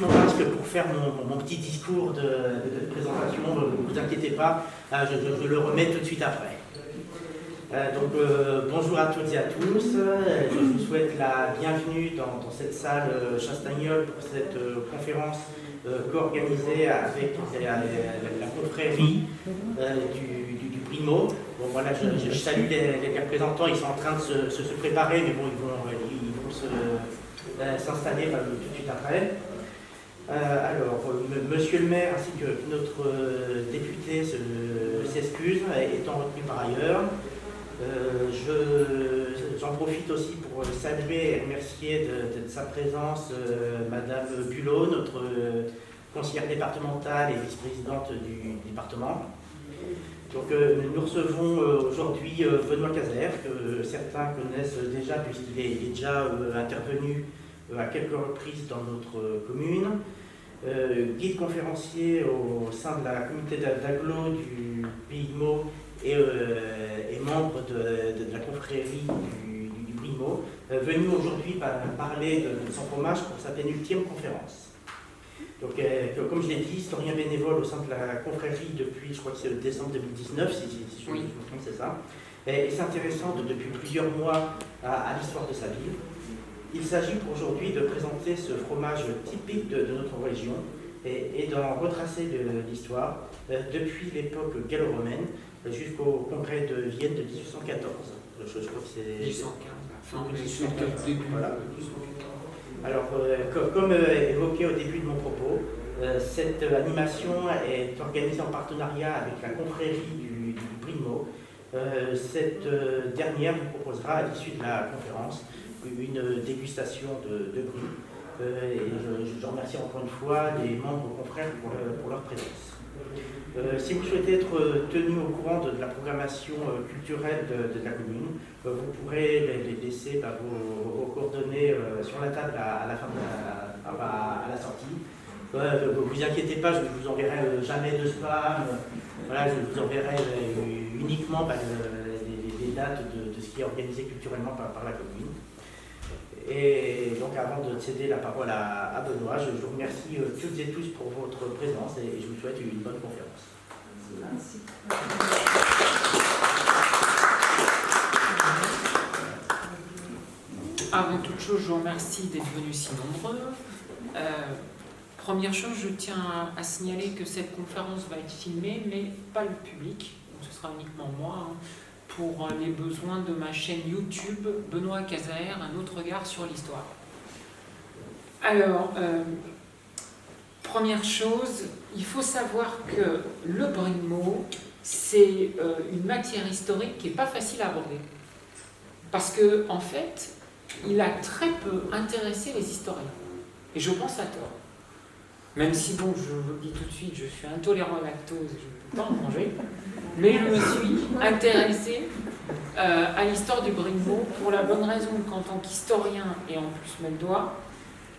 Mon masque pour faire mon petit discours de présentation, ne vous inquiétez pas, je le remets tout de suite après. Bonjour à toutes et à tous, je vous souhaite la bienvenue dans cette salle Chastagnol pour cette conférence co-organisée avec la confrérie du Brimo. Bon, voilà, je salue les représentants, ils sont en train de se préparer, mais bon, ils vont s'installer tout de suite après. Monsieur le maire ainsi que notre député s'excuse, étant retenu par ailleurs. J'en profite aussi pour saluer et remercier de sa présence Madame Bulot, notre conseillère départementale et vice-présidente du département. Donc, nous recevons aujourd'hui Benoît Caser, que certains connaissent déjà puisqu'il est déjà intervenu à quelques reprises dans notre commune, guide conférencier au sein de la communauté d'agglo du PIMO et membre de la confrérie du Brimo, venu aujourd'hui parler de son fromage pour sa pénultième conférence. Donc, comme je l'ai dit, historien bénévole au sein de la confrérie depuis, je crois que c'est décembre 2019, si je me trompe, c'est ça, et s'intéressant depuis plusieurs mois à l'histoire de sa ville. Il s'agit pour aujourd'hui de présenter ce fromage typique de notre région et d'en retracer l'histoire depuis l'époque gallo-romaine jusqu'au congrès de Vienne de 1814. Je crois que c'est 1815. Voilà. Alors, comme évoqué au début de mon propos, cette animation est organisée en partenariat avec la confrérie du Brimo. Cette dernière vous proposera à l'issue de la conférence une dégustation de brie. Et je remercie encore une fois les membres confrères pour leur présence. Si vous souhaitez être tenu au courant de la programmation culturelle de la commune, vous pourrez les laisser vos coordonnées sur la table à la fin à la sortie. Ne vous inquiétez pas, je ne vous enverrai jamais de spam. Voilà, je vous enverrai uniquement les dates de ce qui est organisé culturellement par la commune. Et donc avant de céder la parole à Benoît, je vous remercie toutes et tous pour votre présence et je vous souhaite une bonne conférence. Merci. Avant toute chose, je vous remercie d'être venus si nombreux. Première chose, je tiens à signaler que cette conférence va être filmée, mais pas le public, donc ce sera uniquement moi. Pour les besoins de ma chaîne YouTube, Benoît Caser, un autre regard sur l'histoire. Alors, première chose, il faut savoir que le Brimo, c'est une matière historique qui n'est pas facile à aborder. Parce que, en fait, il a très peu intéressé les historiens. Et je pense à tort. Même si, bon, je vous le dis tout de suite, je suis intolérant au lactose, je ne peux pas en manger. Mais je me suis intéressée à l'histoire du Brimo pour la bonne raison qu'en tant qu'historien, et en plus mets le doigt,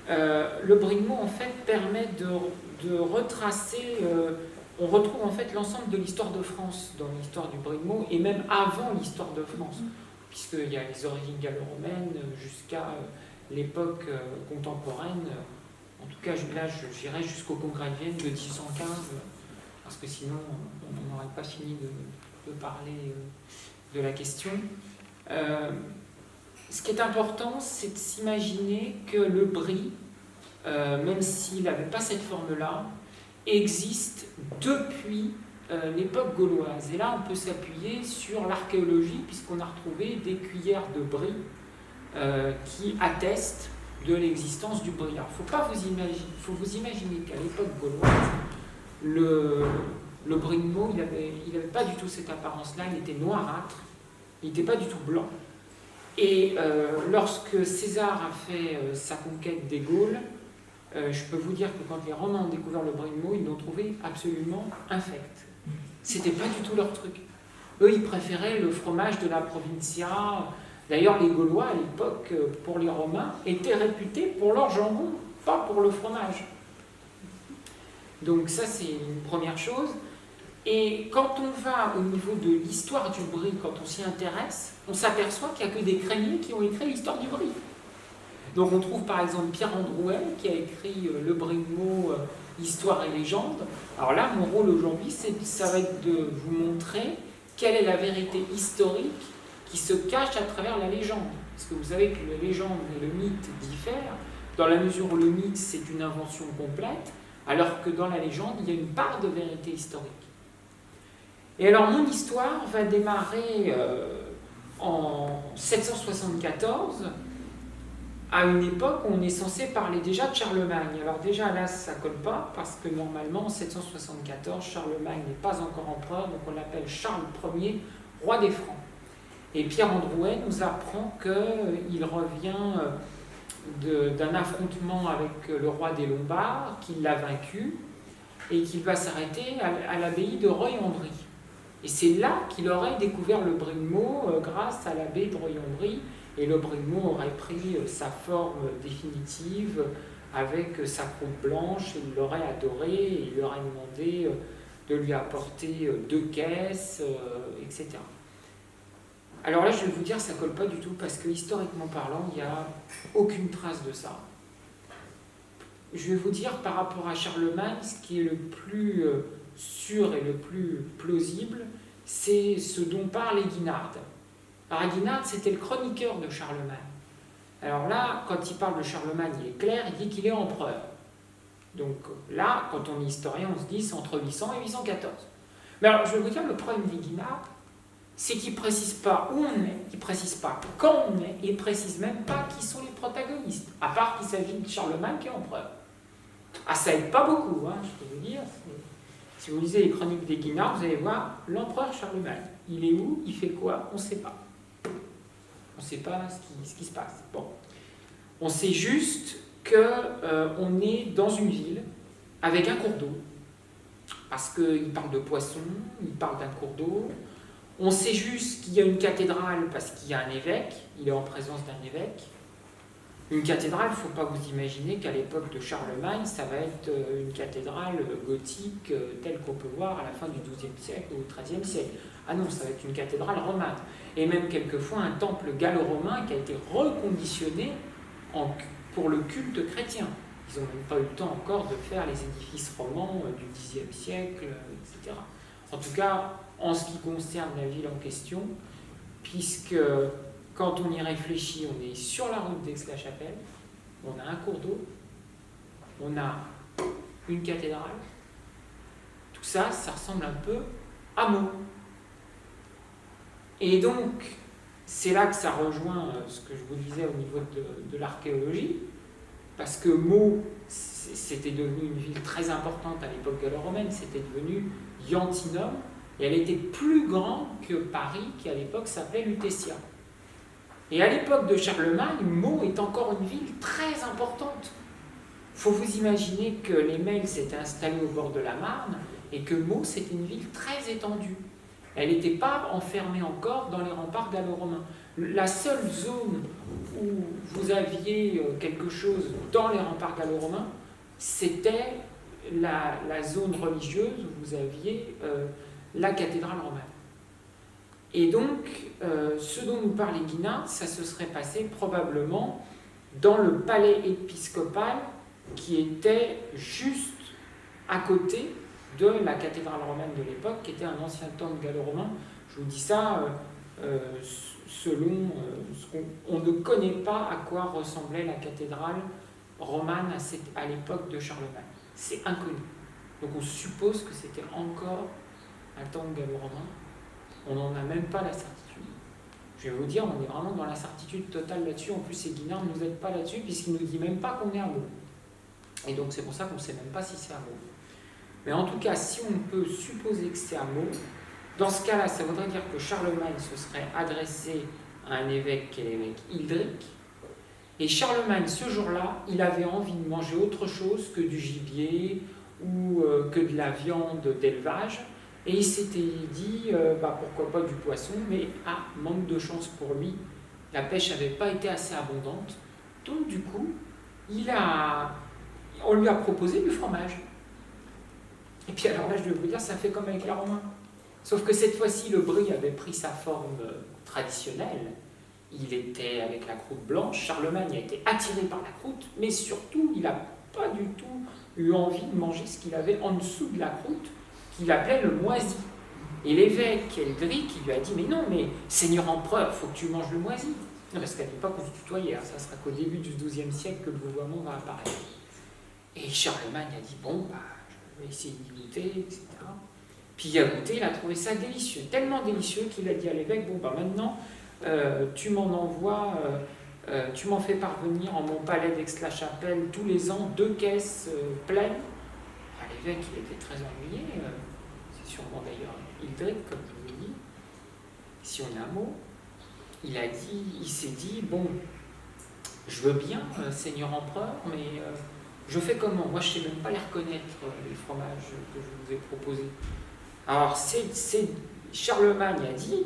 le Brimo en fait permet de retracer, on retrouve en fait l'ensemble de l'histoire de France dans l'histoire du Brimo, et même avant l'histoire de France, puisqu'il y a les origines gallo-romaines jusqu'à l'époque contemporaine. En tout cas, là, j'irai jusqu'au congrès de Vienne de 1815, parce que sinon, on n'aurait pas fini de parler de la question. Ce qui est important, c'est de s'imaginer que le brie, même s'il n'avait pas cette forme-là, existe depuis l'époque gauloise. Et là, on peut s'appuyer sur l'archéologie, puisqu'on a retrouvé des cuillères de brie qui attestent de l'existence du brie. Alors, il faut vous imaginer qu'à l'époque gauloise, le Brimo, il avait pas du tout cette apparence-là, il était noirâtre, il n'était pas du tout blanc. Et lorsque César a fait sa conquête des Gaules, je peux vous dire que quand les Romains ont découvert le Brimo, ils l'ont trouvé absolument infect. C'était pas du tout leur truc. Eux, ils préféraient le fromage de la provincia. D'ailleurs, les Gaulois, à l'époque, pour les Romains, étaient réputés pour leur jambon, pas pour le fromage. Donc ça, c'est une première chose. Et quand on va au niveau de l'histoire du brie, quand on s'y intéresse, on s'aperçoit qu'il n'y a que des crémiers qui ont écrit l'histoire du brie. Donc on trouve par exemple Pierre Androuet qui a écrit Le Brigmont, Histoire et légende. Alors là, mon rôle aujourd'hui, ça va être de vous montrer quelle est la vérité historique qui se cache à travers la légende. Parce que vous savez que la légende et le mythe diffèrent, dans la mesure où le mythe, c'est une invention complète, alors que dans la légende, il y a une part de vérité historique. Et alors, mon histoire va démarrer en 774, à une époque où on est censé parler déjà de Charlemagne. Alors déjà, là, ça ne colle pas, parce que normalement, en 774, Charlemagne n'est pas encore empereur, donc on l'appelle Charles Ier, roi des Francs. Et Pierre Androuet nous apprend qu'il revient d'un affrontement avec le roi des Lombards, qu'il l'a vaincu, et qu'il va s'arrêter à l'abbaye de Roy-en-Brie. Et c'est là qu'il aurait découvert le Brigmont grâce à l'abbé de Roy-en-Brie, et le Brigmont aurait pris sa forme définitive avec sa croûte blanche, et il l'aurait adoré, et il lui aurait demandé de lui apporter 2 caisses, etc. Alors là, je vais vous dire, ça ne colle pas du tout, parce que historiquement parlant, il n'y a aucune trace de ça. Je vais vous dire, par rapport à Charlemagne, ce qui est le plus sûr et le plus plausible, c'est ce dont parle Eginhard. Alors Eginhard, c'était le chroniqueur de Charlemagne. Alors là, quand il parle de Charlemagne, il est clair, il dit qu'il est empereur. Donc là, quand on est historien, on se dit c'est entre 800 et 814. Mais alors, je vais vous dire, le problème d'Eginhard, c'est qu'il ne précise pas où on est, il ne précise pas quand on est, et il ne précise même pas qui sont les protagonistes, à part qu'il s'agit de Charlemagne qui est empereur. Ah, ça aide pas beaucoup, hein, je peux vous dire. Si vous lisez les chroniques d'Eginhard, vous allez voir l'empereur Charlemagne. Il est où? Il fait quoi? On ne sait pas. On ne sait pas ce qui se passe. Bon. On sait juste qu'on est dans une ville avec un cours d'eau, parce qu'il parle de poissons, il parle d'un cours d'eau. On sait juste qu'il y a une cathédrale parce qu'il y a un évêque, il est en présence d'un évêque. Une cathédrale, il ne faut pas vous imaginer qu'à l'époque de Charlemagne, ça va être une cathédrale gothique telle qu'on peut voir à la fin du XIIe siècle ou au XIIIe siècle. Ah non, ça va être une cathédrale romane. Et même quelquefois un temple gallo-romain qui a été reconditionné pour le culte chrétien. Ils n'ont même pas eu le temps encore de faire les édifices romans du Xe siècle, etc. En tout cas, en ce qui concerne la ville en question, puisque quand on y réfléchit, on est sur la route d'Aix-la-Chapelle, on a un cours d'eau, on a une cathédrale, tout ça, ça ressemble un peu à Meaux. Et donc, c'est là que ça rejoint ce que je vous disais au niveau de l'archéologie, parce que Meaux, c'était devenu une ville très importante à l'époque gallo-romaine, c'était devenu Iantinum, et elle était plus grande que Paris, qui à l'époque s'appelait Lutetia. Et à l'époque de Charlemagne, Meaux est encore une ville très importante. Il faut vous imaginer que les Mails s'étaient installés au bord de la Marne, et que Meaux, c'était une ville très étendue. Elle n'était pas enfermée encore dans les remparts gallo-romains. La seule zone où vous aviez quelque chose dans les remparts gallo-romains, c'était la zone religieuse où vous aviez la cathédrale romaine. Et donc, ce dont nous parle Eginhard, ça se serait passé probablement dans le palais épiscopal qui était juste à côté de la cathédrale romaine de l'époque, qui était un ancien temple gallo-romain. Je vous dis ça selon ce qu'on ne connaît pas à quoi ressemblait la cathédrale romane à l'époque de Charlemagne. C'est inconnu. Donc on suppose que c'était encore un temple gallo-romain. On n'en a même pas la certitude. Je vais vous dire, on est vraiment dans la certitude totale là-dessus. En plus, Eginhard ne nous aide pas là-dessus, puisqu'il ne nous dit même pas qu'on est à Meaux. Et donc c'est pour ça qu'on ne sait même pas si c'est à Meaux. Mais en tout cas, si on peut supposer que c'est à Meaux, dans ce cas-là, ça voudrait dire que Charlemagne se serait adressé à un évêque qui est l'évêque Hildric. Et Charlemagne, ce jour-là, il avait envie de manger autre chose que du gibier ou que de la viande d'élevage. Et il s'était dit, pourquoi pas du poisson, mais manque de chance pour lui, la pêche n'avait pas été assez abondante. Donc du coup, on lui a proposé du fromage. Et puis alors là, je vais vous dire, ça fait comme avec les Romains. Sauf que cette fois-ci, le brie avait pris sa forme traditionnelle. il était avec la croûte blanche. Charlemagne a été attiré par la croûte, mais surtout, il n'a pas du tout eu envie de manger ce qu'il avait en dessous de la croûte, qu'il appelait le moisi. Et l'évêque Eldric, il lui a dit, mais non, mais Seigneur empereur, il faut que tu manges le moisi. Non, parce qu'à l'époque, on se tutoyait, ça sera qu'au début du XIIe siècle que le vouvoiement va apparaître. Et Charlemagne a dit, bon, bah, je vais essayer d'y goûter, etc. Puis il a goûté, il a trouvé ça délicieux, tellement délicieux qu'il a dit à l'évêque, bon, bah maintenant, tu m'en envoies, tu m'en fais parvenir en mon palais d'Aix-la-Chapelle tous les ans 2 caisses pleines. Ah, l'évêque, il était très ennuyé, c'est sûrement d'ailleurs Hildrick, comme je vous l'ai dit, si on a un mot. Il s'est dit, bon, je veux bien, Seigneur empereur, mais je fais comment? Moi, je ne sais même pas les reconnaître, les fromages que je vous ai proposés. Alors, Charlemagne a dit,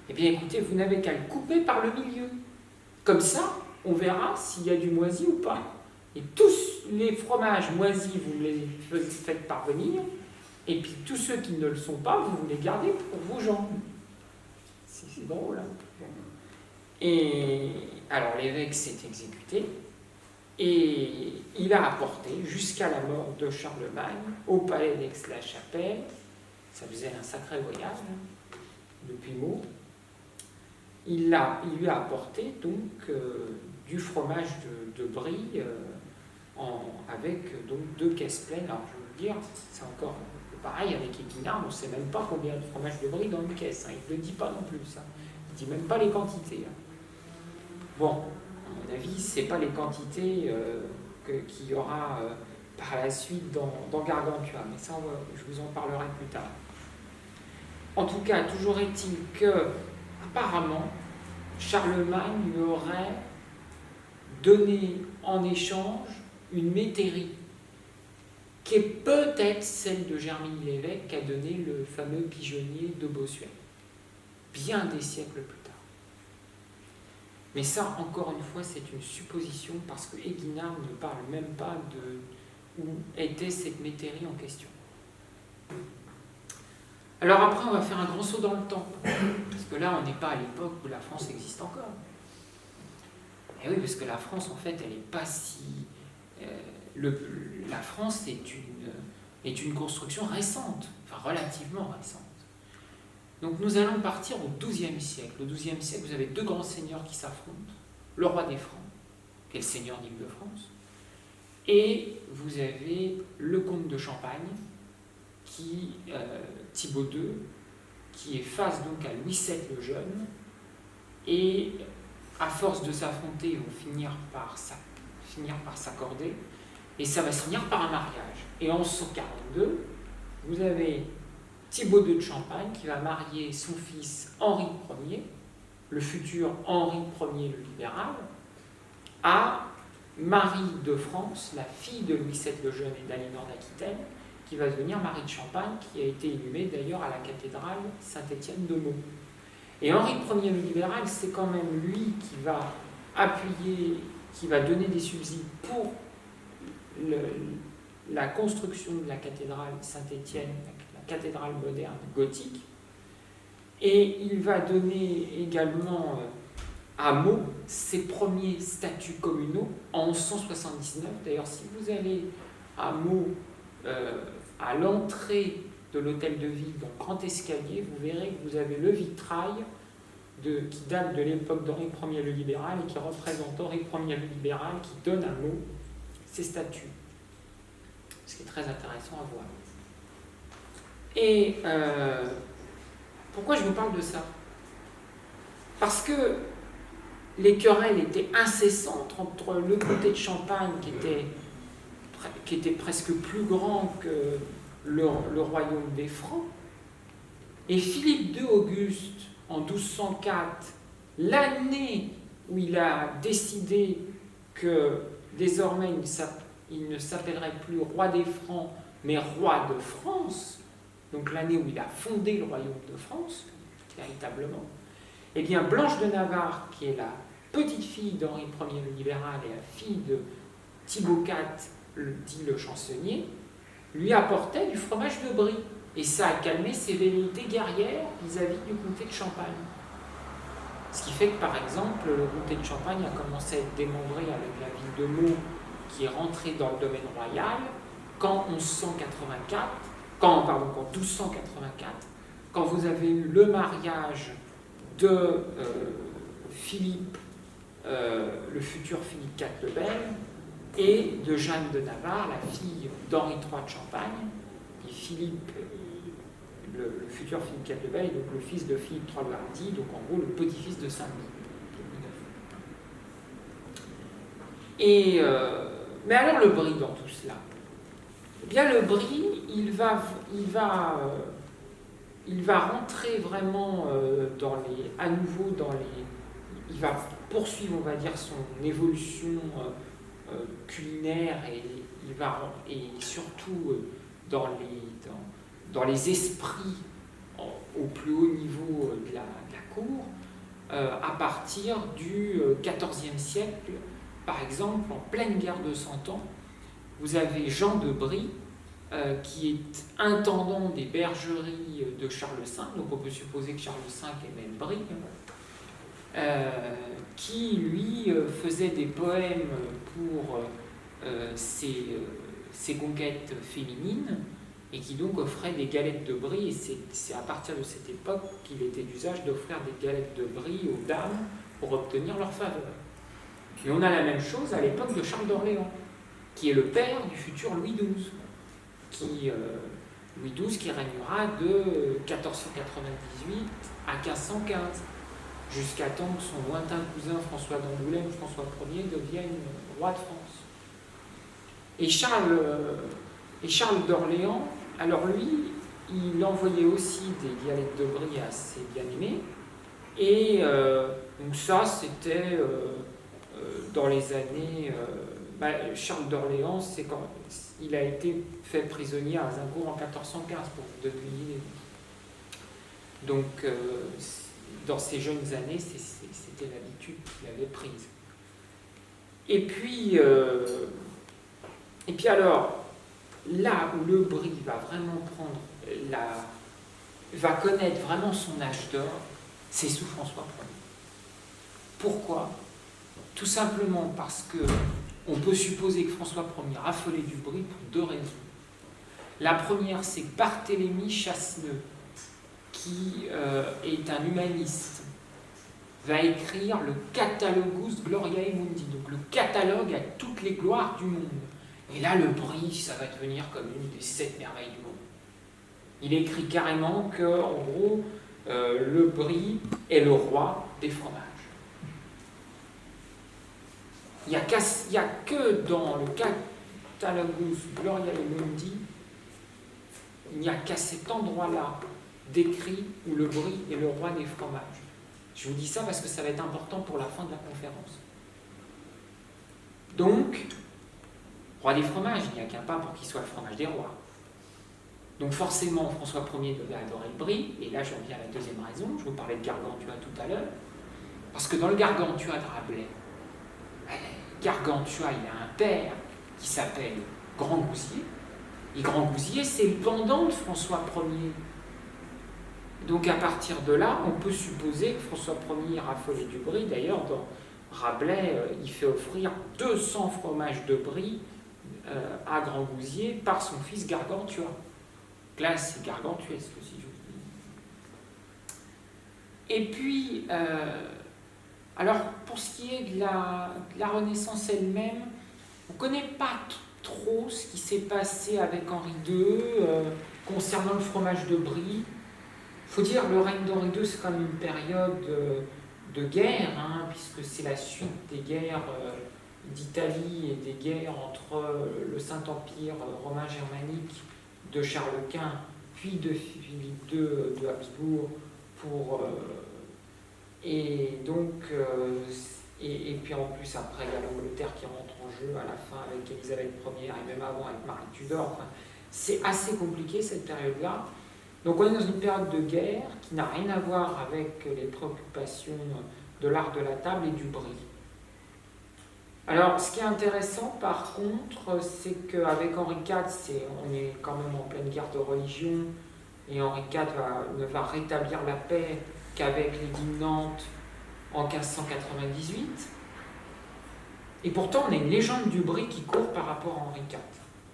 eh bien, écoutez, vous n'avez qu'à le couper par le milieu. Comme ça, on verra s'il y a du moisi ou pas. Et tous les fromages moisis, vous me les faites parvenir, et puis tous ceux qui ne le sont pas, vous les gardez pour vos jambes. C'est drôle, hein? Et alors l'évêque s'est exécuté et il a apporté jusqu'à la mort de Charlemagne au palais d'Aix-la-Chapelle. Ça faisait un sacré voyage depuis Meaux. Il lui a apporté donc du fromage de brie avec donc 2 caisses pleines. Alors je veux vous dire, c'est encore pareil avec Épinard, on ne sait même pas combien de fromage de brie dans une caisse. Hein. Il ne le dit pas non plus. Hein. Il ne dit même pas les quantités. Hein. Bon, à mon avis, ce n'est pas les quantités qu'il y aura par la suite dans Gargantua, mais ça, je vous en parlerai plus tard. En tout cas, toujours est-il que, apparemment, Charlemagne lui aurait donné en échange une métairie, qui est peut-être celle de Germigny l'évêque qu'a donné le fameux pigeonnier de Bossuet, bien des siècles plus tard. Mais ça, encore une fois, c'est une supposition parce que Eguinard ne parle même pas de où était cette métairie en question. Alors après, on va faire un grand saut dans le temps, parce que là, on n'est pas à l'époque où la France existe encore. Et oui, parce que la France, en fait, elle n'est pas si... la France est une construction récente, enfin relativement récente. Donc nous allons partir au XIIe siècle. Au XIIe siècle, vous avez 2 grands seigneurs qui s'affrontent. Le roi des Francs, qui est le seigneur d'Île-de-France, et vous avez le comte de Champagne, Thibaut II, qui est face donc à Louis VII le Jeune, et à force de s'affronter, ils vont finir par s'accorder, et ça va se finir par un mariage. Et en 1142, vous avez Thibaut II de Champagne qui va marier son fils Henri Ier, le futur Henri Ier le libéral, à Marie de France, la fille de Louis VII le Jeune et d'Aliénor d'Aquitaine, qui va devenir Marie de Champagne, qui a été inhumée d'ailleurs à la cathédrale Saint-Étienne de Meaux. Et Henri Ier le libéral, c'est quand même lui qui va appuyer, qui va donner des subsides pour la construction de la cathédrale Saint-Étienne, la cathédrale moderne gothique. Et il va donner également à Meaux ses premiers statuts communaux en 1179. D'ailleurs, si vous allez à Meaux, à l'entrée de l'hôtel de ville, dans le grand escalier, vous verrez que vous avez le vitrail qui date de l'époque d'Henri Ier le libéral et qui représente Henri Ier le libéral qui donne à Meaux ses statuts. Ce qui est très intéressant à voir. Et pourquoi je vous parle de ça? Parce que les querelles étaient incessantes entre le comté de Champagne, qui était presque plus grand que le royaume des Francs, et Philippe II Auguste, en 1204, l'année où il a décidé que désormais il ne s'appellerait plus roi des Francs, mais roi de France, donc l'année où il a fondé le royaume de France, véritablement, eh bien Blanche de Navarre, qui est la petite-fille d'Henri Ier le libéral et la fille de Thibaut IV, dit le chansonnier, lui apportait du fromage de brie. Et ça a calmé ses velléités guerrières vis-à-vis du comté de Champagne. Ce qui fait que, par exemple, le comté de Champagne a commencé à être démembré avec la ville de Meaux, qui est rentrée dans le domaine royal, qu'en 1284, quand vous avez eu le mariage de Philippe, le futur Philippe IV le Bel, et de Jeanne de Navarre, la fille d'Henri III de Champagne, et Philippe, le futur Philippe IV le Bel, et donc le fils de Philippe III de Hardy, donc en gros le petit-fils de Saint-Louis. Et, mais alors le brie dans tout cela? Eh bien le brie, il va rentrer vraiment à nouveau dans les... Il va poursuivre, on va dire, son évolution culinaire et surtout dans les esprits au plus haut niveau de la cour, à partir du XIVe siècle. Par exemple, en pleine guerre de Cent Ans, vous avez Jean de Brie, qui est intendant des bergeries de Charles V, donc on peut supposer que Charles V aimait le brie, qui lui faisait des poèmes pour ses conquêtes féminines, et qui donc offrait des galettes de brie, et c'est à partir de cette époque qu'il était d'usage d'offrir des galettes de brie aux dames pour obtenir leur faveur. Et on a la même chose à l'époque de Charles d'Orléans, qui est le père du futur Louis XII, Louis XII qui régnera de 1498 à 1515, jusqu'à temps que son lointain cousin François d'Angoulême, François Ier, devienne roi de France. Et Charles d'Orléans, alors lui, il envoyait aussi des galettes de brie à ses bien-aimés, et donc ça, c'était dans les années... Charles d'Orléans, il a été fait prisonnier à Azincourt en 1415, pour vous donner une idée. Donc, dans ses jeunes années, c'était l'habitude qu'il avait prise. Et puis alors, là où le brie va vraiment va connaître vraiment son âge d'or, c'est sous François Ier. Pourquoi? Tout simplement parce que on peut supposer que François Ier raffolait du brie pour deux raisons. La première, c'est que Barthélemy Chasseneux, qui est un humaniste, va écrire le Catalogus Gloriae Mundi, donc le catalogue à toutes les gloires du monde. Et là, le brie, ça va devenir comme une des 7 merveilles du monde. Il écrit carrément que, en gros, le brie est le roi des fromages. Il n'y a que dans le Catalogus Gloriae Mundi, il n'y a qu'à cet endroit-là décrit où le brie est le roi des fromages. Je vous dis ça parce que ça va être important pour la fin de la conférence. Donc, roi des fromages, il n'y a qu'un pas pour qu'il soit le fromage des rois. Donc forcément, François Ier devait adorer le brie, et là j'en viens à la deuxième raison, je vous parlais de Gargantua tout à l'heure, parce que dans le Gargantua de Rabelais, Gargantua, il a un père qui s'appelle Grand-Gousier, et Grand-Gousier, c'est le pendant de François Ier. Donc à partir de là, on peut supposer que François Ier raffolait du brie. D'ailleurs, dans Rabelais, il fait offrir 200 fromages de brie à Grand-Gousier par son fils Gargantua. Donc là, c'est gargantuesque, si j'ose dire. Et puis, alors, pour ce qui est de la Renaissance elle-même, on ne connaît pas trop ce qui s'est passé avec Henri II concernant le fromage de brie. Il faut dire, le règne d'Henri II, c'est quand même une période de guerre, puisque c'est la suite des guerres d'Italie et des guerres entre le Saint-Empire romain germanique de Charles Quint, puis de Philippe II de Habsbourg, et donc, et puis en plus après, il y a l'Angleterre qui rentre en jeu à la fin avec Élisabeth Ier, et même avant avec Marie Tudor. Enfin, c'est assez compliqué cette période-là. Donc on est dans une période de guerre qui n'a rien à voir avec les préoccupations de l'art de la table et du brie. Alors, ce qui est intéressant, par contre, c'est qu'avec Henri IV, on est quand même en pleine guerre de religion, et Henri IV ne va rétablir la paix qu'avec l'édit de Nantes en 1598. Et pourtant, on a une légende du brie qui court par rapport à Henri IV.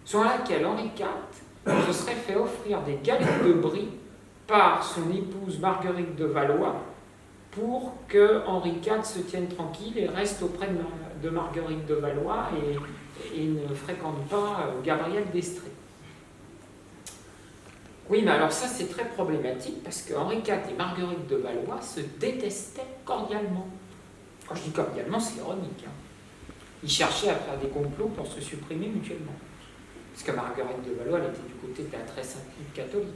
Selon laquelle Henri IV se serait fait offrir des galettes de brie par son épouse Marguerite de Valois pour que Henri IV se tienne tranquille et reste auprès de Marguerite de Valois et ne fréquente pas Gabriel d'Estrées. Oui, mais alors ça c'est très problématique parce que Henri IV et Marguerite de Valois se détestaient cordialement. Quand je dis cordialement, c'est ironique. Ils cherchaient à faire des complots pour se supprimer mutuellement. Parce que Marguerite de Valois, elle était du côté de la très sainte Ligue catholique.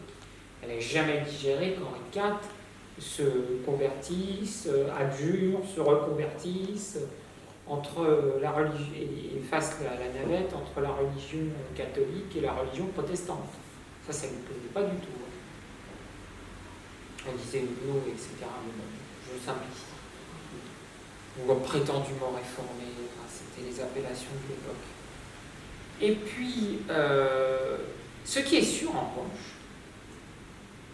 Elle n'a jamais digéré qu'Henri IV se convertisse, adjure, se reconvertisse entre la religion et fasse la navette entre la religion catholique et la religion protestante. Ça ne lui plaisait pas du tout. On disait non, etc. Mais bon, je simplifie. Ou prétendument réformé, enfin, c'était les appellations de l'époque. Et puis, ce qui est sûr en revanche,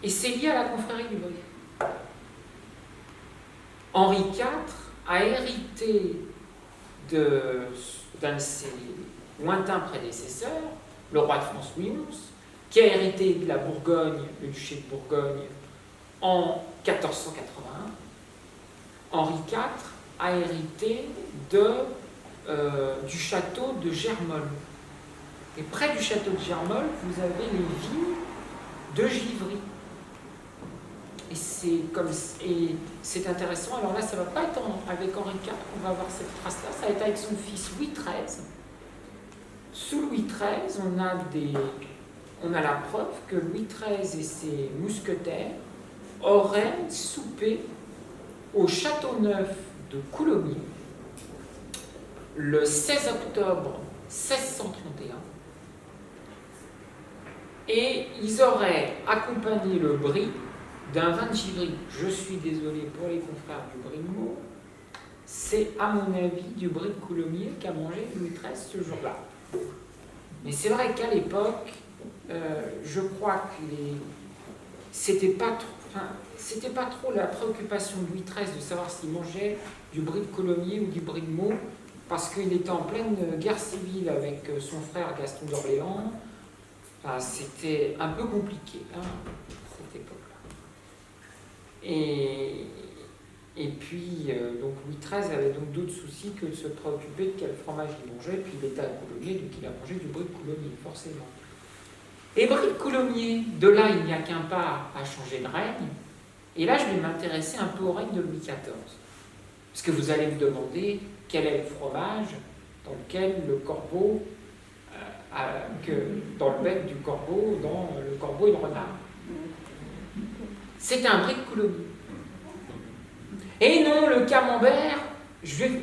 et c'est lié à la confrérie du brie. Henri IV a hérité d'un de ses lointains prédécesseurs, le roi de France Louis XI, qui a hérité de la Bourgogne, le duché de Bourgogne, en 1481. Henri IV a hérité du château de Germolles. Et près du château de Germolles, vous avez les vignes de Givry. Et c'est intéressant. Alors là, ça ne va pas être avec Henri IV qu'on va avoir cette trace-là, ça va être avec son fils Louis XIII. Sous Louis XIII, on a la preuve que Louis XIII et ses mousquetaires auraient soupé au Château Neuf de Coulommiers le 16 octobre 1631. Et ils auraient accompagné le brie d'un vin de Givry. Je suis désolé pour les confrères du brie de Meaux, c'est à mon avis du brie de Coulommiers qu'a mangé Louis XIII ce jour-là. Mais c'est vrai qu'à l'époque, je crois que c'était pas trop la préoccupation de Louis XIII de savoir s'il mangeait du brie de Coulommiers ou du brie de Meaux, parce qu'il était en pleine guerre civile avec son frère Gaston d'Orléans. Enfin, c'était un peu compliqué, cette époque-là. Et puis, donc Louis XIII avait donc d'autres soucis que de se préoccuper de quel fromage il mangeait, puis il était à Coulommiers, donc il a mangé du brie de Coulommiers, forcément. Et brie de Coulommiers, de là, il n'y a qu'un pas à changer de règne, et là, je vais m'intéresser un peu au règne de Louis XIV. Parce que vous allez me demander quel est le fromage dans lequel le corbeau, dans le bec du corbeau, dans le corbeau et le renard. C'est un brie de Coulommiers. Et non, le camembert, je vais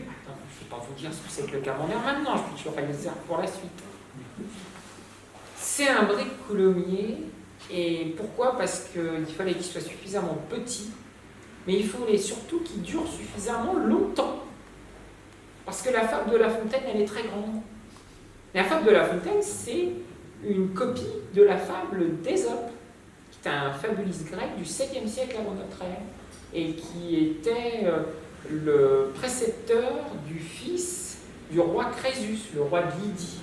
pas vous dire ce que c'est que le camembert maintenant, je vais le faire pour la suite. C'est un brie de Coulommiers, et pourquoi? Parce qu'il fallait qu'il soit suffisamment petit, mais il fallait surtout qu'il dure suffisamment longtemps. Parce que la fable de La Fontaine, elle est très grande. La fable de La Fontaine, c'est une copie de la fable d'Ésope, qui est un fabuliste grec du 7e siècle avant notre ère, et qui était le précepteur du fils du roi Crésus, le roi de Lydie,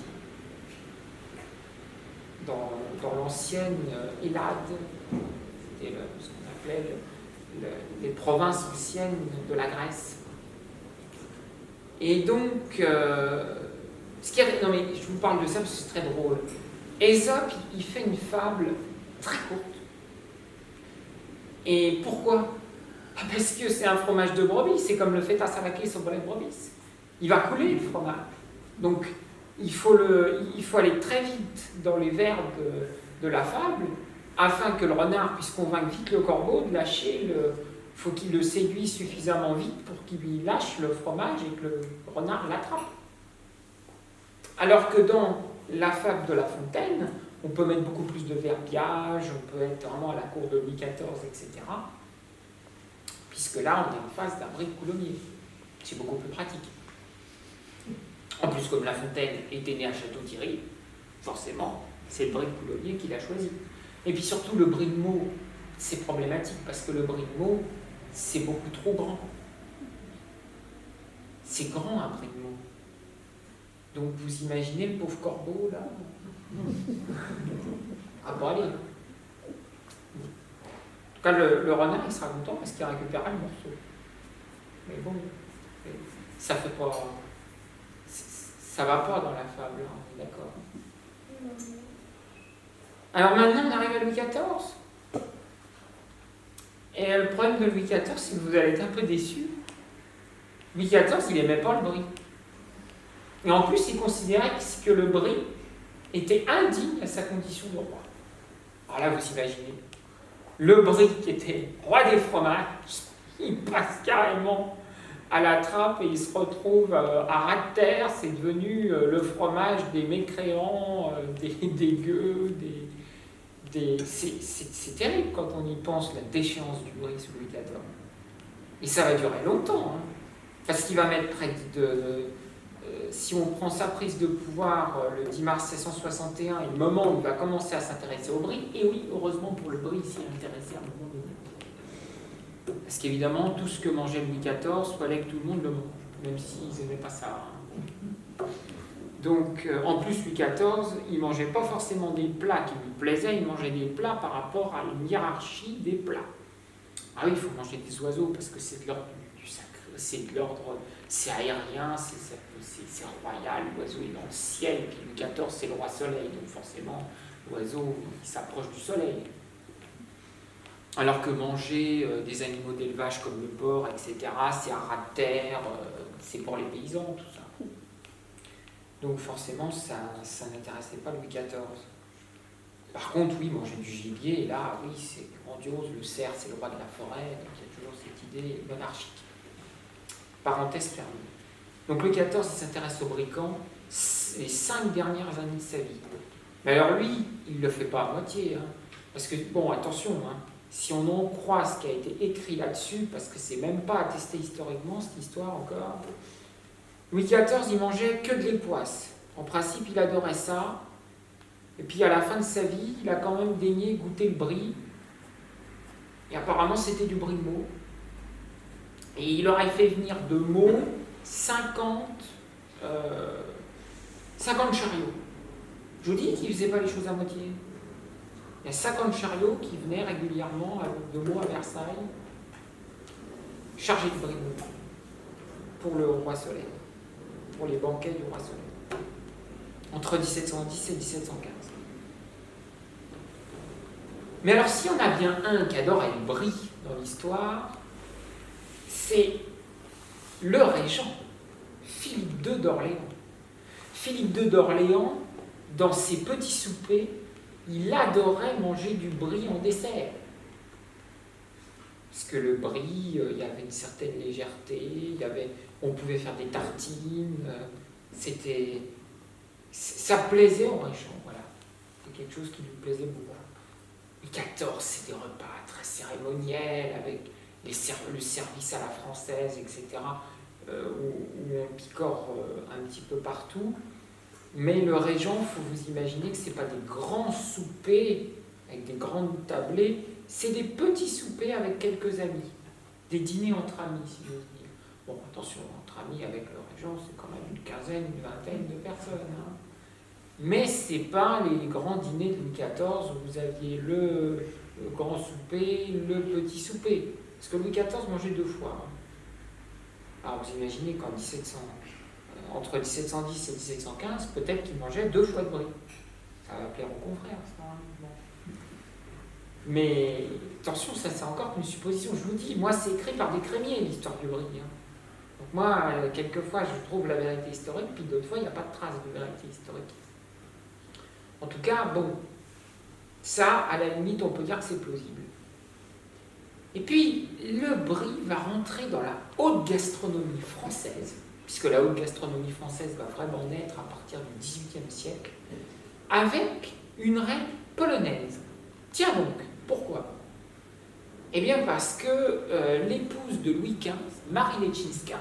dans l'ancienne Hélade, c'était ce qu'on appelait les provinces anciennes de la Grèce. Et donc, non mais je vous parle de ça parce que c'est très drôle. Ésope, il fait une fable très courte. Et pourquoi? Parce que c'est un fromage de brebis, c'est comme le feta salakis au lait de brebis. Il va couler le fromage. Donc, il faut aller très vite dans les vers de la fable, afin que le renard puisse convaincre vite le corbeau de lâcher il faut qu'il le séduise suffisamment vite pour qu'il lui lâche le fromage et que le renard l'attrape. Alors que dans la fable de La Fontaine, on peut mettre beaucoup plus de verbiage, on peut être vraiment à la cour de Louis XIV, etc. Puisque là, on est en face d'un brie de Coulommiers. C'est beaucoup plus pratique. En plus, comme La Fontaine était né à Château-Thierry, forcément, c'est le brie de Coulommiers qu'il a choisi. Et puis surtout, le brie de Meaux, c'est problématique, parce que le brie de Meaux, c'est beaucoup trop grand. C'est grand un Brimo. Donc vous imaginez le pauvre corbeau là. Ah bon allez. En tout cas le renard il sera content parce qu'il récupérera le morceau. Mais bon, ça fait pas. Ça va pas dans la fable, hein, on est d'accord. Alors maintenant on arrive à Louis XIV. Et le problème de Louis XIV, c'est que vous allez être un peu déçus. Louis XIV, il n'aimait pas le brie. Et en plus, il considérait que le brie était indigne à sa condition de roi. Alors là, vous imaginez, le brie qui était roi des fromages, il passe carrément à la trappe et il se retrouve à ras de terre. C'est devenu le fromage des mécréants, des gueux, c'est terrible quand on y pense, la déchéance du brie sous Louis XIV. Et ça va durer longtemps, hein, parce qu'il va mettre près de si on prend sa prise de pouvoir le 10 mars 1661 et le moment où il va commencer à s'intéresser au brie, et oui, heureusement pour le brie, il s'y est intéressé à un moment donné. Parce qu'évidemment, tout ce que mangeait Louis XIV, il fallait que tout le monde le mange, même s'ils n'aimaient pas ça. Hein. Donc, en plus, Louis XIV, il ne mangeait pas forcément des plats qui lui plaisaient, il mangeait des plats par rapport à une hiérarchie des plats. Ah oui, il faut manger des oiseaux parce que c'est de l'ordre du sacré, c'est de l'ordre, c'est aérien, c'est royal, l'oiseau est dans le ciel, puis Louis XIV, c'est le roi soleil, donc forcément, l'oiseau, il s'approche du soleil. Alors que manger des animaux d'élevage comme le porc, etc., c'est à ras de terre, c'est pour les paysans, tout ça. Donc forcément, ça n'intéressait pas Louis XIV. Par contre, oui, manger du gibier, et là, oui, c'est grandiose, le cerf, c'est le roi de la forêt, donc il y a toujours cette idée monarchique. Parenthèse fermée. Donc Louis XIV, il s'intéresse aux brigands les 5 dernières années de sa vie. Mais alors lui, il ne le fait pas à moitié, hein, parce que, bon, attention, hein, si on en croit ce qui a été écrit là-dessus, parce que c'est même pas attesté historiquement, cette histoire encore, Louis XIV, il mangeait que de l'époisse. En principe, il adorait ça. Et puis, à la fin de sa vie, il a quand même daigné goûter le brie. Et apparemment, c'était du brie de Meaux. Et il aurait fait venir de Meaux 50 chariots. Je vous dis qu'il ne faisait pas les choses à moitié. Il y a 50 chariots qui venaient régulièrement de Meaux à Versailles, chargés de brie de Meaux, pour le roi Soleil, pour les banquets du roi Soleil, entre 1710 et 1715. Mais alors, si on a bien un qui adorait le brie dans l'histoire, c'est le régent, Philippe II d'Orléans. Philippe II d'Orléans, dans ses petits soupers, il adorait manger du brie en dessert. Parce que le brie, il y avait une certaine légèreté, on pouvait faire des tartines, ça plaisait au régent, voilà. C'était quelque chose qui lui plaisait beaucoup. Louis XIV, c'est des repas très cérémoniels, avec le service à la française, etc., où on picore un petit peu partout. Mais le régent, il faut vous imaginer que ce n'est pas des grands soupers avec des grandes tablées, c'est des petits soupers avec quelques amis, des dîners entre amis, si j'ose dire. Bon, attention, entre amis avec le régent, c'est quand même une quinzaine, une vingtaine de personnes. Hein. Mais ce n'est pas les grands dîners de Louis XIV où vous aviez le grand souper, le petit souper. Parce que Louis XIV mangeait 2 fois. Hein. Alors vous imaginez qu'en entre 1710 et 1715, peut-être qu'il mangeait 2 fois de brie. Ça va plaire aux confrères, ça. Bon. Mais attention, ça c'est encore une supposition. Je vous dis, moi c'est écrit par des crémiers l'histoire du brie. Hein. Donc moi, quelquefois je trouve la vérité historique, puis d'autres fois il n'y a pas de trace de vérité historique. En tout cas, bon, ça, à la limite, on peut dire que c'est plausible. Et puis, le brie va rentrer dans la haute gastronomie française, puisque la haute gastronomie française va vraiment naître à partir du XVIIIe siècle, avec une reine polonaise. Tiens donc, pourquoi ? Eh bien parce que l'épouse de Louis XV, Marie Leszczyńska,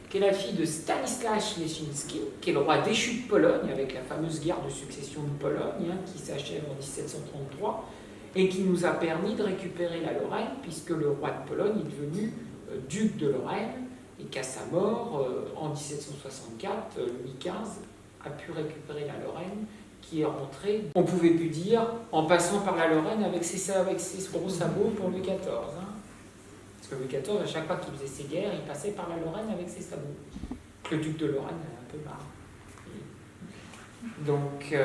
qui est la fille de Stanislas Leszczyński, qui est le roi déchu de Pologne, avec la fameuse guerre de succession de Pologne, hein, qui s'achève en 1733, et qui nous a permis de récupérer la Lorraine, puisque le roi de Pologne est devenu duc de Lorraine et qu'à sa mort, en 1764, Louis XV a pu récupérer la Lorraine, qui est rentrée, on ne pouvait plus dire, en passant par la Lorraine avec ses gros sabots pour Louis XIV. Hein. Parce que Louis XIV, à chaque fois qu'il faisait ses guerres, il passait par la Lorraine avec ses sabots. Le duc de Lorraine a un peu marre. Donc,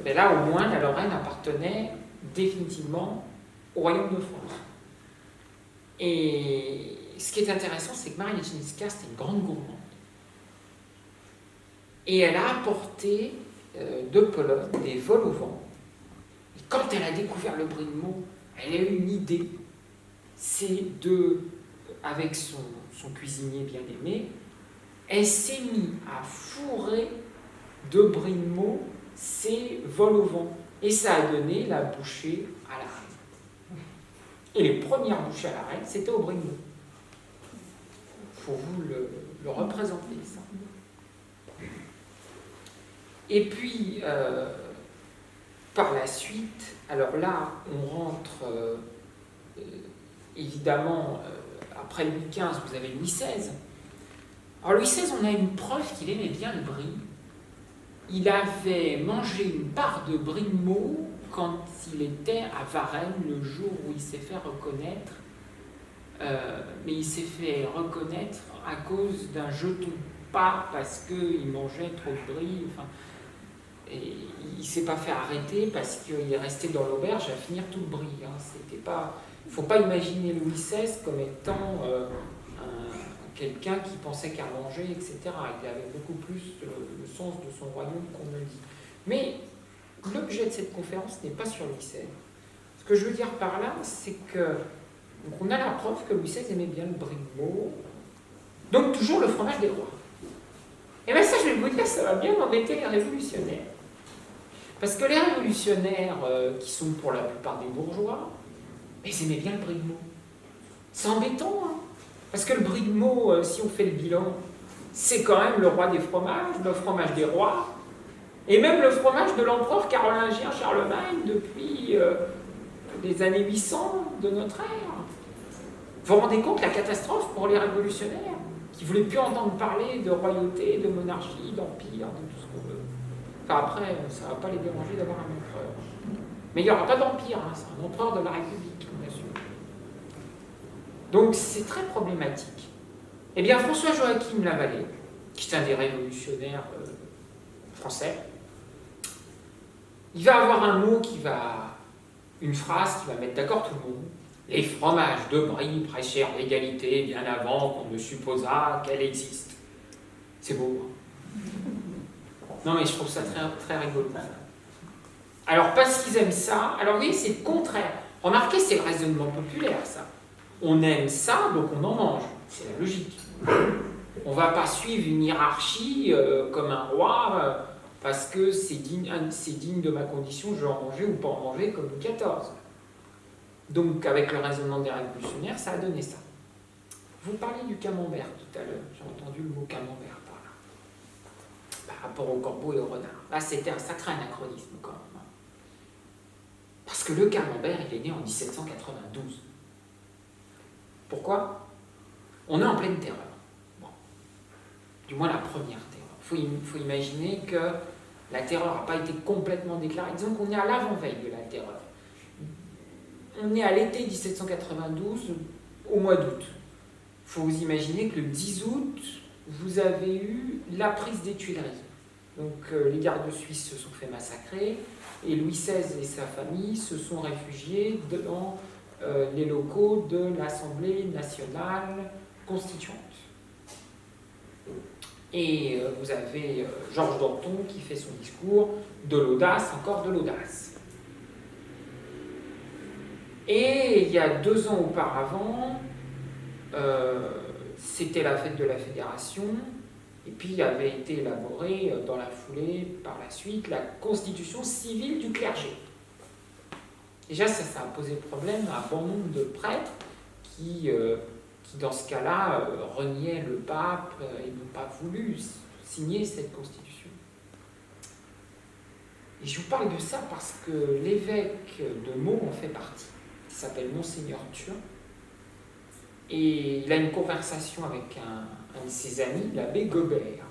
mais là, au moins, la Lorraine appartenait définitivement au royaume de France. Et ce qui est intéressant, c'est que Marie Leczinska, c'était une grande gourmande. Et elle a apporté de Pologne des vols au vent. Et quand elle a découvert le brie de Meaux, elle a eu une idée. C'est avec son cuisinier bien aimé, elle s'est mise à fourrer de brie de Meaux ces vols au vent. Et ça a donné la bouchée à la reine. Et les premières bouchées à la reine, c'était au brie de Meaux. Il faut vous le représenter, ça. Et puis, par la suite, alors là, on rentre, évidemment, après Louis XV, vous avez Louis XVI. Alors Louis XVI, on a une preuve qu'il aimait bien le brie. Il avait mangé une part de brie de Meaux quand il était à Varennes, le jour où il s'est fait reconnaître. Mais il s'est fait reconnaître à cause d'un jeton, pas parce qu'il mangeait trop de brie. Enfin, et il ne s'est pas fait arrêter parce qu'il est resté dans l'auberge à finir tout le brie. Hein. Il ne faut pas imaginer Louis XVI comme étant quelqu'un qui pensait qu'à manger, etc. Il avait beaucoup plus le sens de son royaume qu'on le dit. Mais l'objet de cette conférence n'est pas sur Louis XVI. Ce que je veux dire par là, c'est que donc on a la preuve que Louis XVI aimait bien le brie de Meaux. Donc toujours le fromage des rois. Et bien ça, je vais vous dire, ça va bien embêter les révolutionnaires. Parce que les révolutionnaires, qui sont pour la plupart des bourgeois, ils aimaient bien le brie de Meaux. C'est embêtant, hein. Parce que le brie de Meaux, si on fait le bilan, c'est quand même le roi des fromages, le fromage des rois, et même le fromage de l'empereur carolingien Charlemagne depuis les années 800 de notre ère. Vous vous rendez compte la catastrophe pour les révolutionnaires, qui ne voulaient plus entendre parler de royauté, de monarchie, d'empire, de tout ce qu'on veut. Enfin, après, ça ne va pas les déranger d'avoir un empereur. Mais il n'y aura pas d'empire, hein, c'est un empereur de la République, bien sûr. Donc c'est très problématique. Eh bien, François-Joachim Lavallée, qui est un des révolutionnaires français, il va avoir un mot une phrase qui va mettre d'accord tout le monde. Les fromages de brie prêchèrent l'égalité bien avant qu'on ne supposât qu'elle existe. C'est beau. Hein. Non mais je trouve ça très, très rigolo. Alors parce qu'ils aiment ça, alors oui, c'est le contraire. Remarquez, c'est le raisonnement populaire, ça. On aime ça, donc on en mange. C'est la logique. On ne va pas suivre une hiérarchie comme un roi parce que c'est digne de ma condition, je vais en manger ou pas en manger comme Louis XIV. Donc avec le raisonnement des révolutionnaires, ça a donné ça. Vous parliez du camembert tout à l'heure, j'ai entendu le mot camembert par là. Par rapport au corbeau et au renard. Là, c'était un sacré anachronisme quand même. Parce que le camembert, il est né en 1792. Pourquoi ? On est en pleine terreur. Bon. Du moins la première terreur. Il faut imaginer que la terreur n'a pas été complètement déclarée. Disons qu'on est à l'avant-veille de la terreur. On est à l'été 1792, au mois d'août. Il faut vous imaginer que le 10 août, vous avez eu la prise des Tuileries. Donc les gardes suisses se sont fait massacrer et Louis XVI et sa famille se sont réfugiés dans les locaux de l'Assemblée nationale constituante. Et vous avez Georges Danton qui fait son discours de l'audace, encore de l'audace. Et il y a 2 ans auparavant, c'était la fête de la Fédération, et puis il avait été élaborée dans la foulée, par la suite, la constitution civile du clergé. Déjà, ça a posé problème à un bon nombre de prêtres qui dans ce cas-là, reniaient le pape et n'ont pas voulu signer cette constitution. Et je vous parle de ça parce que l'évêque de Meaux en fait partie. Il s'appelle Monseigneur Thuin. et il a une conversation avec un de ses amis, l'abbé Gobert.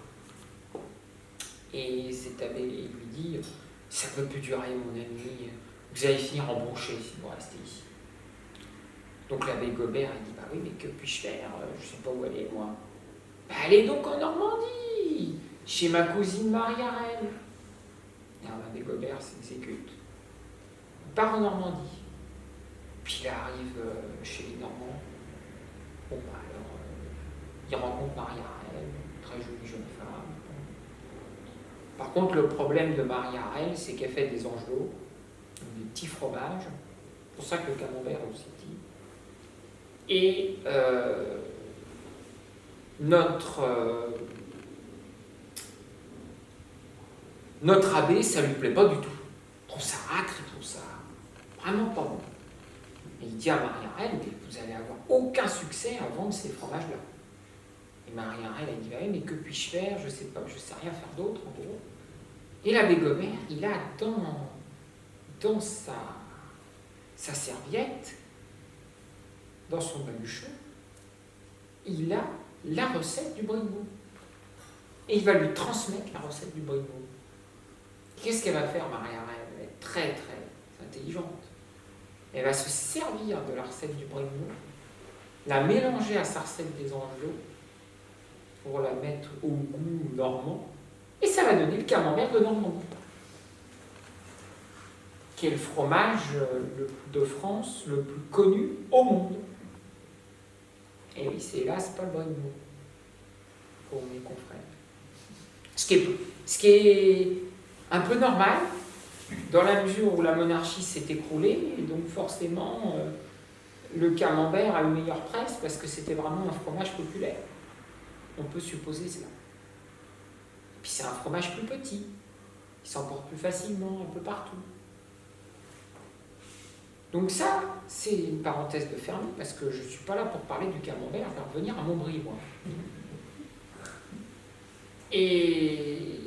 Et cet abbé lui dit « Ça ne peut plus durer, mon ami, vous allez finir embauché si vous restez ici. » Donc l'abbé Gobert il dit « Bah oui, mais que puis-je faire? Je ne sais pas où aller, moi. » « Bah, allez donc en Normandie, chez ma cousine Marie-Arelle. » Alors l'abbé Gobert s'exécute. Il part en Normandie. Puis il arrive chez les Normands. Bon, bah alors, il rencontre Marie-Arelle, très jolie jeune femme. Par contre, le problème de Marie-Arelle, c'est qu'elle fait des angelots, des petits fromages. C'est pour ça que le camembert est aussi petit. Et notre abbé, ça lui plaît pas du tout. Il trouve ça âcre, il trouve ça vraiment pas bon. Et il dit à Marie-Arelle, vous allez avoir aucun succès à vendre ces fromages-là. Et Marie-Arelle, elle dit, que puis-je faire? Je sais pas, je sais rien faire d'autre, en gros. Et l'abbé Gobert, il a dans sa serviette, dans son baluchon, il a la recette du brignoud. Et il va lui transmettre la recette du brignoud. Qu'est-ce qu'elle va faire, Marie-Arelle? Elle est très, très intelligente. Elle va se servir de la recette du brignoud, la mélanger à sa recette des angelots, pour la mettre au goût normand, et ça va donner le camembert de Normandie, qui est le fromage de France le plus connu au monde. Et oui, c'est hélas pas le brignoud, pour mes confrères. Ce qui est un peu normal, dans la mesure où la monarchie s'est écroulée, et donc forcément, le camembert a une meilleure presse, parce que c'était vraiment un fromage populaire. On peut supposer cela. Et puis c'est un fromage plus petit, il s'emporte plus facilement un peu partout. Donc ça, c'est une parenthèse de fermée, parce que je ne suis pas là pour parler du camembert, je vais revenir à Montbrie, moi. Et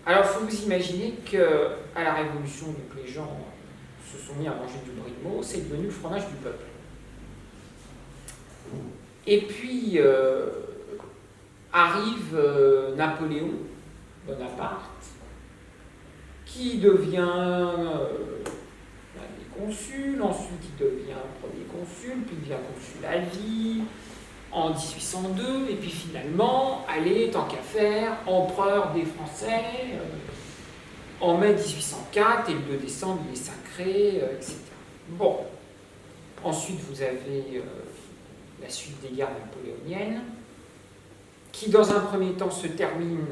alors, il faut vous imaginer qu'à la Révolution, donc, les gens se sont mis à manger du brie de Meaux, c'est devenu le fromage du peuple. Et puis, arrive Napoléon Bonaparte, qui devient consul, ensuite il devient premier consul, puis il devient consul à vie en 1802, et puis finalement, allez, tant qu'à faire, empereur des Français en mai 1804, et le 2 décembre il est sacré, etc. Bon, ensuite vous avez la suite des guerres napoléoniennes, qui dans un premier temps se termine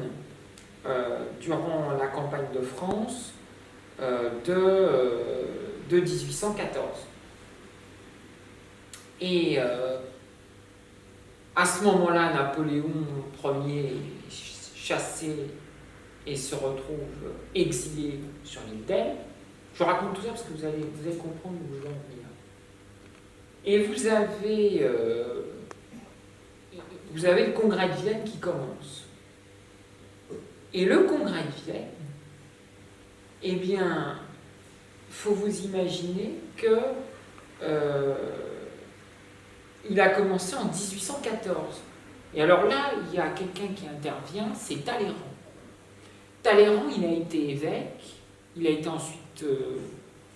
durant la campagne de France de 1814. Et à ce moment-là, Napoléon Ier est chassé et se retrouve exilé sur l'île d'Elbe. Je raconte tout ça parce que vous allez comprendre où je veux en venir. Et vous avez le congrès de Vienne qui commence. Et le congrès de Vienne, eh bien, il faut vous imaginer que il a commencé en 1814. Et alors là, il y a quelqu'un qui intervient, c'est Talleyrand. Talleyrand, il a été évêque, il a été ensuite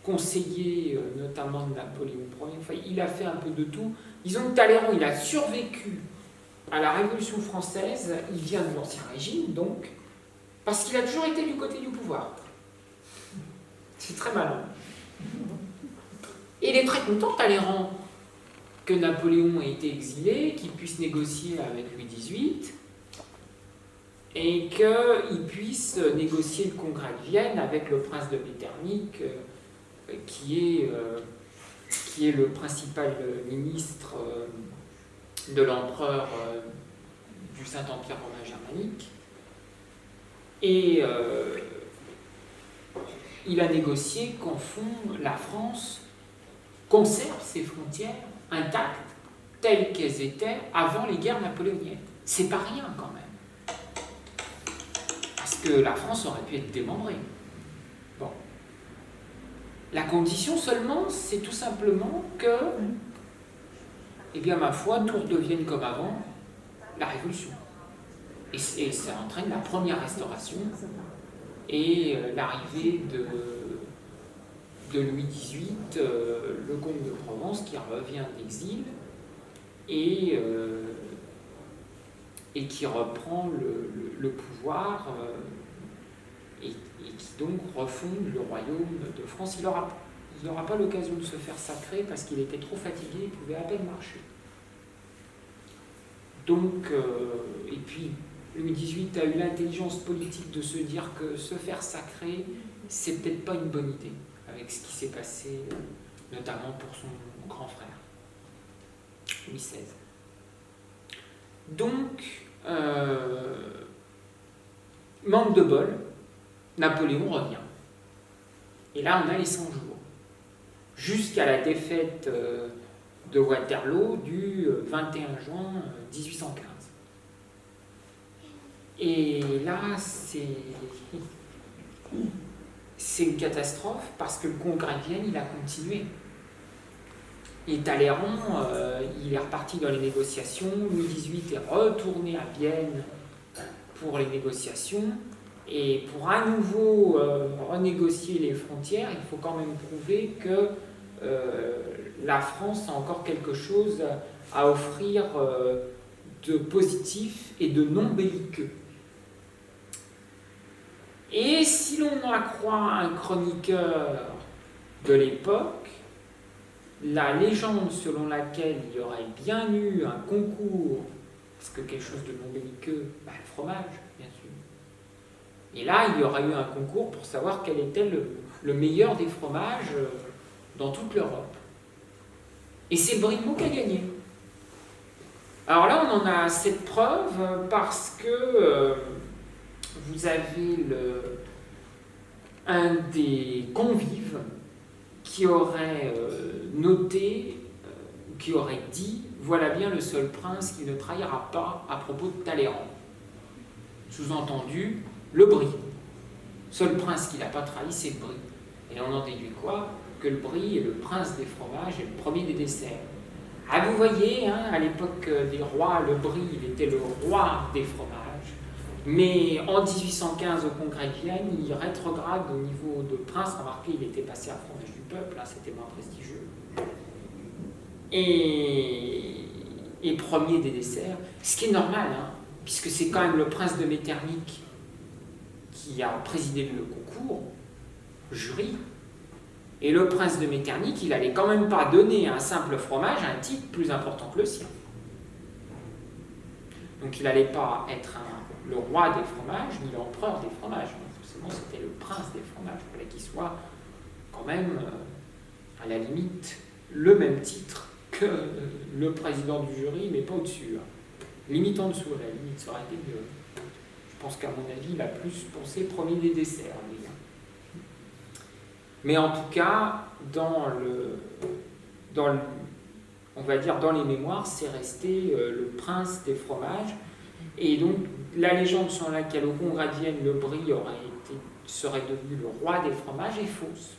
conseiller notamment de Napoléon Ier, enfin, il a fait un peu de tout. Disons que Talleyrand, il a survécu à la Révolution française, il vient de l'Ancien Régime, donc, parce qu'il a toujours été du côté du pouvoir. C'est très malin. Et il est très content, Talleyrand, que Napoléon ait été exilé, qu'il puisse négocier avec Louis XVIII, et qu'il puisse négocier le congrès de Vienne avec le prince de Metternich, qui est le principal ministre de l'empereur du Saint-Empire romain germanique. Et il a négocié qu'en fond, la France conserve ses frontières intactes, telles qu'elles étaient avant les guerres napoléoniennes. C'est pas rien quand même. Parce que la France aurait pu être démembrée. Bon. La condition seulement, c'est tout simplement que eh bien ma foi, tout redevienne comme avant, la Révolution. Et ça entraîne la première restauration et l'arrivée de Louis XVIII, le comte de Provence, qui revient d'exil et qui reprend le pouvoir et qui donc refonde le royaume de France. Il n'aura pas l'occasion de se faire sacrer parce qu'il était trop fatigué, il pouvait à peine marcher. Donc, et puis Louis XVIII a eu l'intelligence politique de se dire que se faire sacrer, c'est peut-être pas une bonne idée, avec ce qui s'est passé, notamment pour son grand frère, Louis XVI. Donc, manque de bol, Napoléon revient. Et là, on a les 100 jours. Jusqu'à la défaite de Waterloo du 21 juin 1815. Et là, c'est une catastrophe parce que le congrès de Vienne, il a continué. Et Talleyrand, il est reparti dans les négociations. Louis XVIII est retourné à Vienne pour les négociations. Et pour à nouveau renégocier les frontières, il faut quand même prouver que la France a encore quelque chose à offrir de positif et de non belliqueux. Et si l'on en croit un chroniqueur de l'époque, la légende selon laquelle il y aurait bien eu un concours, parce que quelque chose de non belliqueux, le fromage, bien sûr. Et là, il y aurait eu un concours pour savoir quel était le meilleur des fromages dans toute l'Europe. Et c'est le Brie de Meaux qui a gagné. Alors là, on en a cette preuve parce que vous avez un des convives qui aurait noté, qui aurait dit « Voilà bien le seul prince qui ne trahira pas à propos de Talleyrand ». Sous-entendu, le Brie. Seul prince qui n'a pas trahi, c'est le Brie. Et on en déduit quoi? Que le Brie est le prince des fromages et le premier des desserts. Ah, vous voyez, à l'époque des rois, le Brie, il était le roi des fromages. Mais en 1815, au congrès de Vienne, il rétrograde au niveau de prince. Remarquez, il était passé à fromage du peuple, c'était moins prestigieux. Et premier des desserts, ce qui est normal, puisque c'est quand même le prince de Metternich qui a présidé le concours, jury. Et le prince de Metternich, il n'allait quand même pas donner à un simple fromage un titre plus important que le sien. Donc il n'allait pas être le roi des fromages, ni l'empereur des fromages. Donc, forcément, c'était le prince des fromages. Il fallait qu'il soit quand même, à la limite, le même titre que le président du jury, mais pas au-dessus. Limite en dessous, à la limite, ça aurait été mieux. Je pense qu'à mon avis, il a plus pensé premier des desserts. Mais en tout cas, on va dire dans les mémoires, c'est resté le prince des fromages. Et donc, la légende selon laquelle au congrès de Vienne, le Brie serait devenu le roi des fromages est fausse.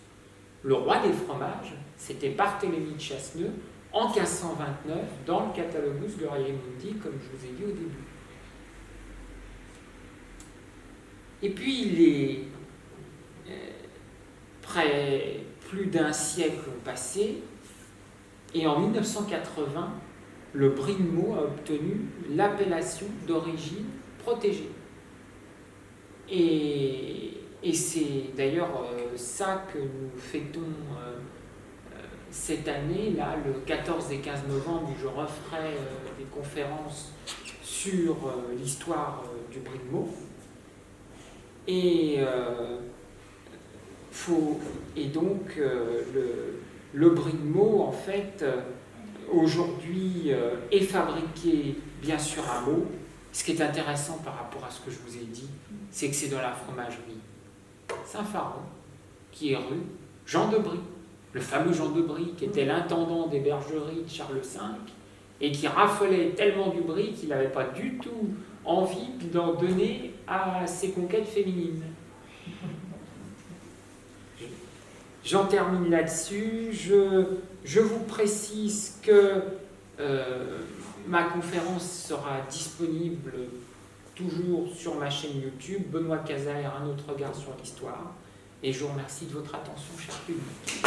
Le roi des fromages, c'était Barthélemy de Chasseneux, en 1529, dans le Catalogus Guerrieri-Mundi, comme je vous ai dit au début. Et puis, plus d'un siècle ont passé, et en 1980, le Brie de Meaux a obtenu l'appellation d'origine protégée. Et c'est d'ailleurs ça que nous fêtons cette année, là, le 14 et 15 novembre, où je referai des conférences sur l'histoire du Brie de Meaux. Et donc, le Brie de Meaux, en fait, aujourd'hui, est fabriqué, bien sûr, à Meaux. Ce qui est intéressant par rapport à ce que je vous ai dit, c'est que c'est dans la fromagerie Saint-Pharon, qui est rue Jean de Brie, le fameux Jean de Brie, qui était l'intendant des bergeries de Charles V, et qui raffolait tellement du Brie qu'il n'avait pas du tout envie d'en donner à ses conquêtes féminines. J'en termine là-dessus. Je vous précise que Ma conférence sera disponible toujours sur ma chaîne YouTube, Benoît Cazaire, un autre regard sur l'histoire. Et je vous remercie de votre attention, cher public.